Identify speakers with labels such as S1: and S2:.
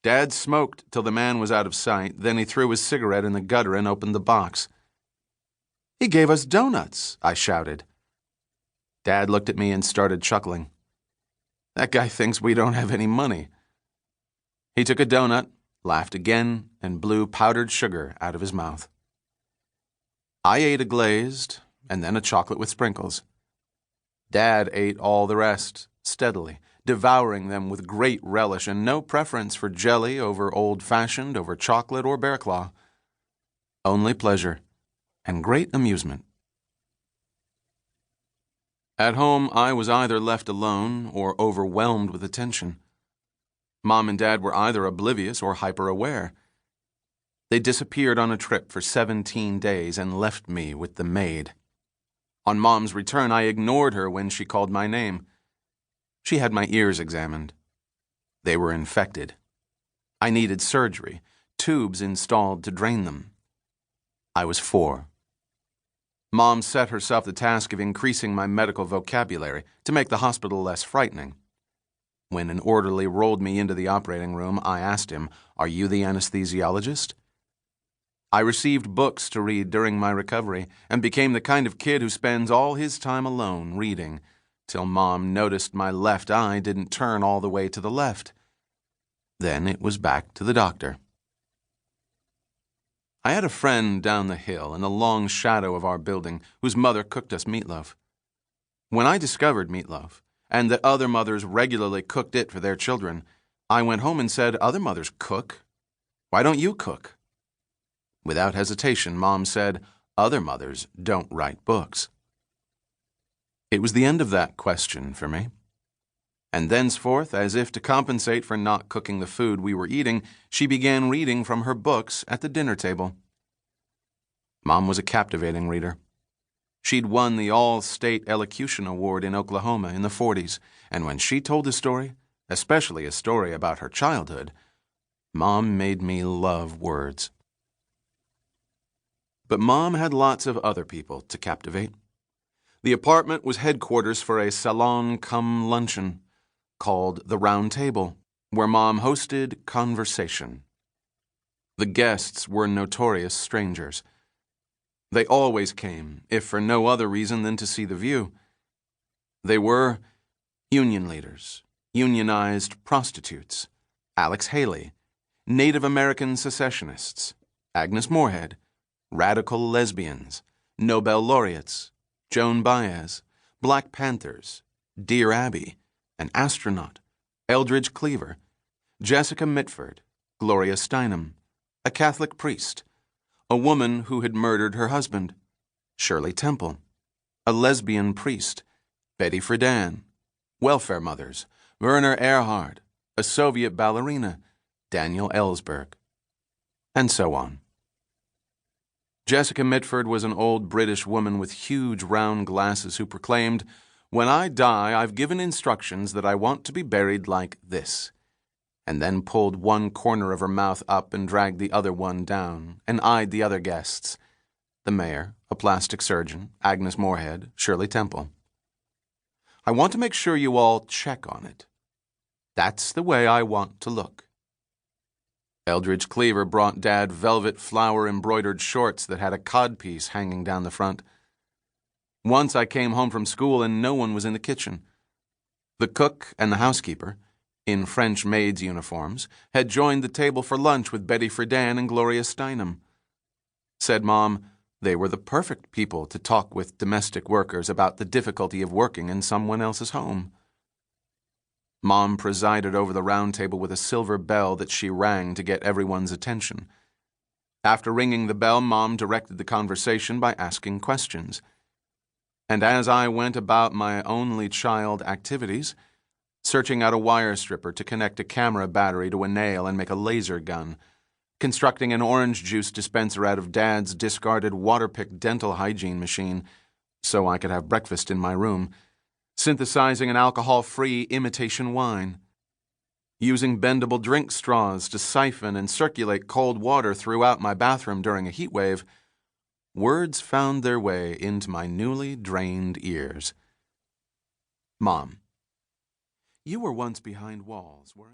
S1: Dad smoked till the man was out of sight, then he threw his cigarette in the gutter and opened the box. "He gave us donuts," I shouted. Dad looked at me and started chuckling. "That guy thinks we don't have any money." He took a donut, laughed again, and blew powdered sugar out of his mouth. I ate a glazed, and then a chocolate with sprinkles. Dad ate all the rest, steadily, devouring them with great relish and no preference for jelly over old-fashioned, over chocolate or bear claw. Only pleasure and great amusement. At home, I was either left alone or overwhelmed with attention. Mom and Dad were either oblivious or hyper-aware. They disappeared on a trip for 17 days and left me with the maid. On Mom's return, I ignored her when she called my name. She had my ears examined. They were infected. I needed surgery, tubes installed to drain them. I was 4. Mom set herself the task of increasing my medical vocabulary to make the hospital less frightening. When an orderly rolled me into the operating room, I asked him, "Are you the anesthesiologist?" I received books to read during my recovery and became the kind of kid who spends all his time alone reading, till Mom noticed my left eye didn't turn all the way to the left. Then it was back to the doctor. I had a friend down the hill in the long shadow of our building whose mother cooked us meatloaf. When I discovered meatloaf, and that other mothers regularly cooked it for their children, I went home and said, "Other mothers cook. Why don't you cook?" Without hesitation, Mom said, "Other mothers don't write books." It was the end of that question for me. And thenceforth, as if to compensate for not cooking the food we were eating, she began reading from her books at the dinner table. Mom was a captivating reader. She'd won the All-State Elocution Award in Oklahoma in the 40s, and when she told a story, especially a story about her childhood, Mom made me love words. But Mom had lots of other people to captivate. The apartment was headquarters for a salon-cum-luncheon called the Round Table, where Mom hosted conversation. The guests were notorious strangers. They always came, if for no other reason than to see the view. They were union leaders, unionized prostitutes, Alex Haley, Native American secessionists, Agnes Moorehead, radical lesbians, Nobel laureates, Joan Baez, Black Panthers, Dear Abby, an astronaut, Eldridge Cleaver, Jessica Mitford, Gloria Steinem, a Catholic priest, a woman who had murdered her husband, Shirley Temple, a lesbian priest, Betty Friedan, welfare mothers, Werner Erhard, a Soviet ballerina, Daniel Ellsberg, and so on. Jessica Mitford was an old British woman with huge round glasses who proclaimed, "When I die, I've given instructions that I want to be buried like this," and then pulled one corner of her mouth up and dragged the other one down, and eyed the other guests, the mayor, a plastic surgeon, Agnes Moorehead, Shirley Temple. "I want to make sure you all check on it. That's the way I want to look." Eldridge Cleaver brought Dad velvet flower-embroidered shorts that had a codpiece hanging down the front. Once I came home from school and no one was in the kitchen. The cook and the housekeeper, in French maids' uniforms, had joined the table for lunch with Betty Friedan and Gloria Steinem. Said Mom, they were the perfect people to talk with domestic workers about the difficulty of working in someone else's home. Mom presided over the round table with a silver bell that she rang to get everyone's attention. After ringing the bell, Mom directed the conversation by asking questions. And as I went about my only child activities, searching out a wire stripper to connect a camera battery to a nail and make a laser gun, constructing an orange juice dispenser out of Dad's discarded water-pick dental hygiene machine so I could have breakfast in my room, synthesizing an alcohol-free imitation wine, using bendable drink straws to siphon and circulate cold water throughout my bathroom during a heat wave, words found their way into my newly drained ears. Mom, you were once behind walls, weren't you?